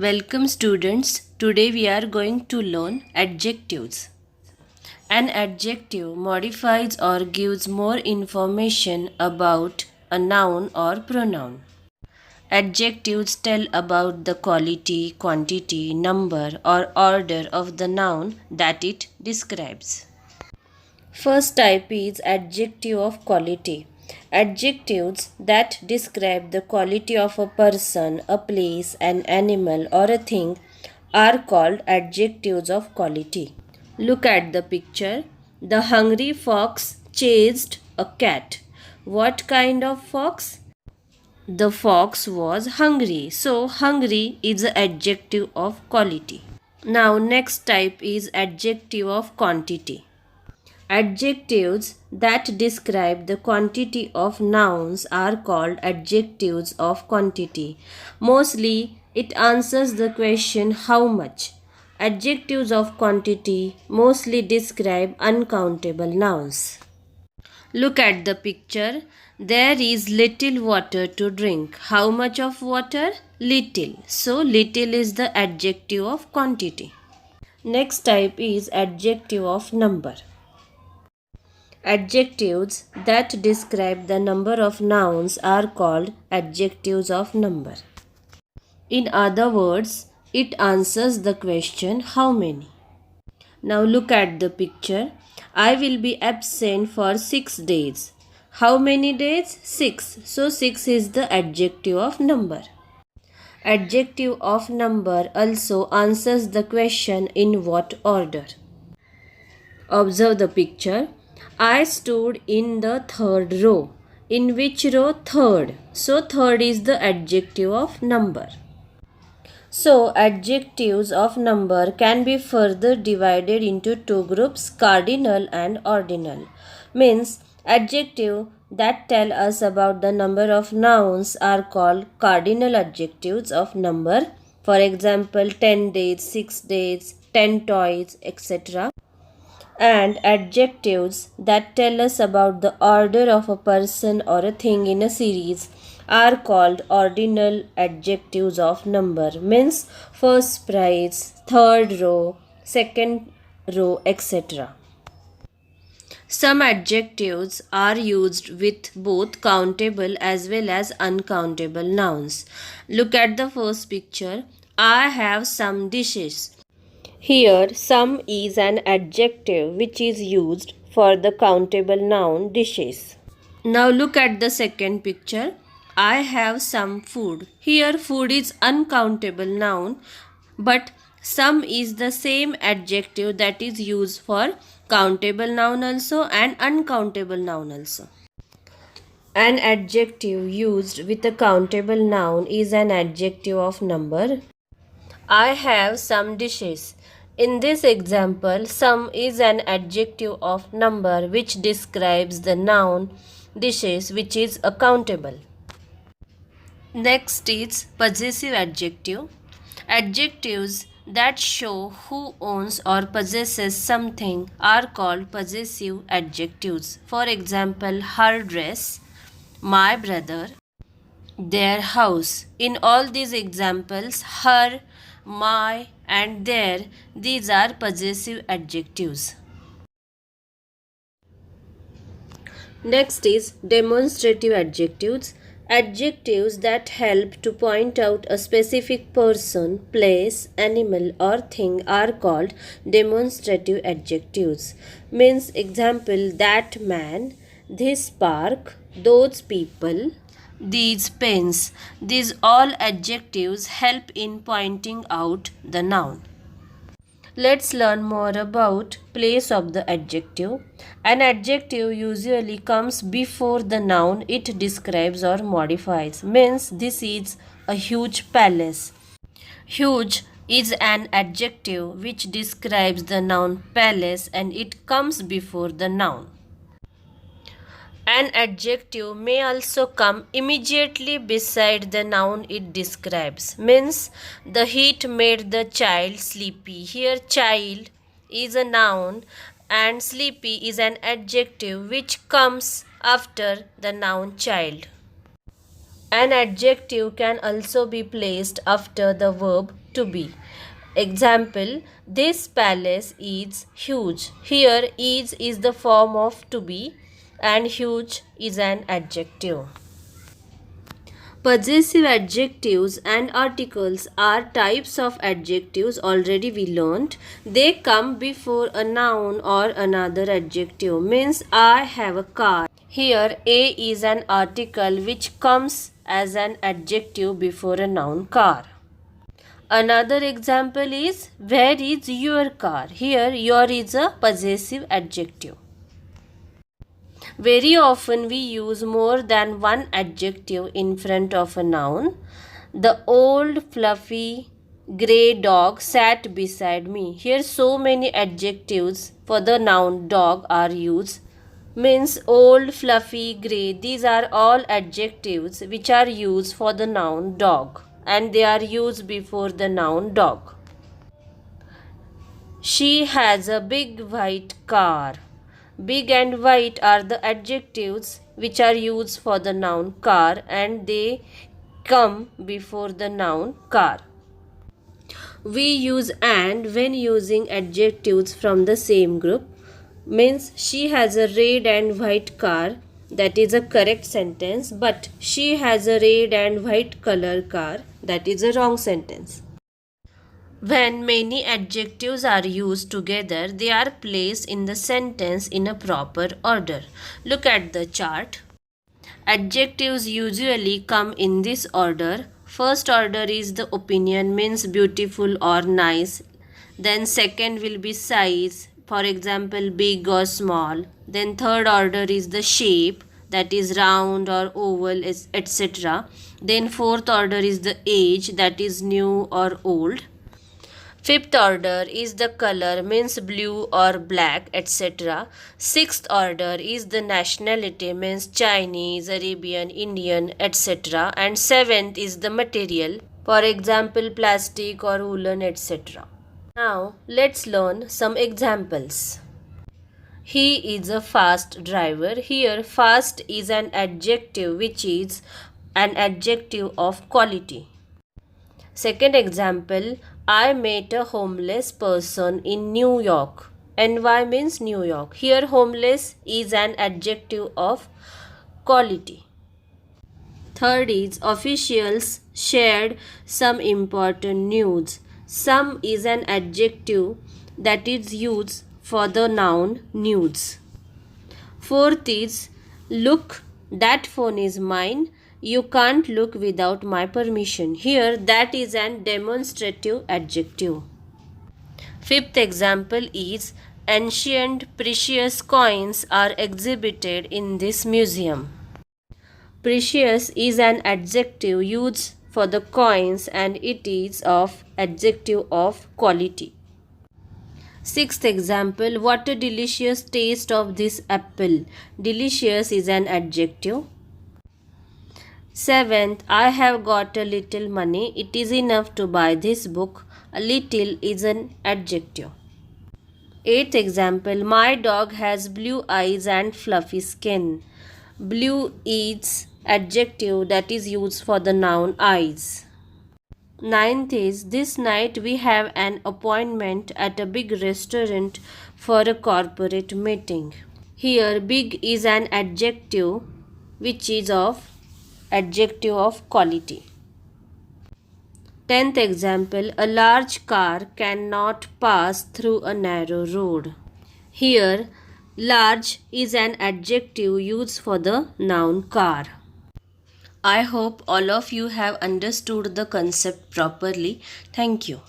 Welcome students. Today we are going to learn adjectives. An adjective modifies or gives more information about a noun or pronoun. Adjectives tell about the quality, quantity, number or order of the noun that it describes. First type is adjective of quality. Adjectives that describe the quality of a person, a place, an animal, or a thing are called adjectives of quality. Look at the picture. The hungry fox chased a cat. What kind of fox? The fox was hungry. So, hungry is an adjective of quality. Now, next type is adjective of quantity. Adjectives that describe the quantity of nouns are called adjectives of quantity. Mostly, it answers the question how much. Adjectives of quantity mostly describe uncountable nouns. Look at the picture. There is little water to drink. How much of water? Little. So, little is the adjective of quantity. Next type is adjective of number. Adjectives that describe the number of nouns are called adjectives of number. In other words, it answers the question how many. Now look at the picture. I will be absent for 6 days. How many days? 6. So 6 is the adjective of number. Adjective of number also answers the question in what order. Observe the picture. I stood in the third row. In which row? Third. So, third is the adjective of number. So, adjectives of number can be further divided into two groups, cardinal and ordinal. Means, adjective that tell us about the number of nouns are called cardinal adjectives of number. For example, 10 days, 6 days, 10 toys, etc. And adjectives that tell us about the order of a person or a thing in a series are called ordinal adjectives of number. Means first prize, third row, second row, etc. Some adjectives are used with both countable as well as uncountable nouns. Look at the first picture. I have some dishes. Here, some is an adjective which is used for the countable noun dishes. Now look at the second picture. I have some food. Here, food is uncountable noun, but some is the same adjective that is used for countable noun also and uncountable noun also. An adjective used with a countable noun is an adjective of number. I have some dishes. In this example, some is an adjective of number which describes the noun dishes which is countable. Next is possessive adjective. Adjectives that show who owns or possesses something are called possessive adjectives. For example, her dress, my brother, their house. In all these examples, her, my, and their, these are possessive adjectives. Next is demonstrative adjectives. Adjectives that help to point out a specific person, place, animal, or thing are called demonstrative adjectives. Means example, that man, this park, those people, these pens. These all adjectives help in pointing out the noun. Let's learn more about place of the adjective. An adjective usually comes before the noun it describes or modifies. Means this is a huge palace. Huge is an adjective which describes the noun palace and it comes before the noun. An adjective may also come immediately beside the noun it describes. Means the heat made the child sleepy. Here child is a noun and sleepy is an adjective which comes after the noun child. An adjective can also be placed after the verb to be. Example, this palace is huge. Here, is the form of to be and huge is an adjective. Possessive adjectives and articles are types of adjectives already we learnt. They come before a noun or another adjective. Means I have a car. Here a is an article which comes as an adjective before a noun car. Another example is where is your car? Here your is a possessive adjective. Very often we use more than one adjective in front of a noun. The old fluffy grey dog sat beside me. Here so many adjectives for the noun dog are used. Means old, fluffy, grey. These are all adjectives which are used for the noun dog and they are used before the noun dog. She has a big white car. Big and white are the adjectives which are used for the noun car and they come before the noun car. We use and when using adjectives from the same group. Means she has a red and white car. That is a correct sentence. But she has a red and white color car. That is a wrong sentence. When many adjectives are used together, they are placed in the sentence in a proper order. Look at the chart. Adjectives usually come in this order. First order is the opinion, means beautiful or nice. Then second will be size, for example big or small. Then third order is the shape, that is round or oval, etc. Then fourth order is the age, that is new or old. Fifth order is the color, means blue or black, etc. Sixth order is the nationality, means Chinese, Arabian, Indian, etc. And seventh is the material, for example plastic or woolen, etc. Now let's learn some examples. He is a fast driver. Here fast is an adjective which is an adjective of quality. Second example, I met a homeless person in New York. NY means New York. Here homeless is an adjective of quality. Third is officials shared some important news. Some is an adjective that is used for the noun news. Fourth is look, that phone is mine. You can't look without my permission. Here that is an demonstrative adjective. Fifth example is ancient precious coins are exhibited in this museum. Precious is an adjective used for the coins and it is of adjective of quality. Sixth example, what a delicious taste of this apple. Delicious is an adjective. Seventh, I have got a little money. It is enough to buy this book. A little is an adjective. Eighth example, my dog has blue eyes and fluffy skin. Blue is adjective that is used for the noun eyes. Ninth is, this night we have an appointment at a big restaurant for a corporate meeting. Here big is an adjective which is of adjective of quality. 10th example, a large car cannot pass through a narrow road. Here large is an adjective used for the noun car. I hope all of you have understood the concept properly. Thank you.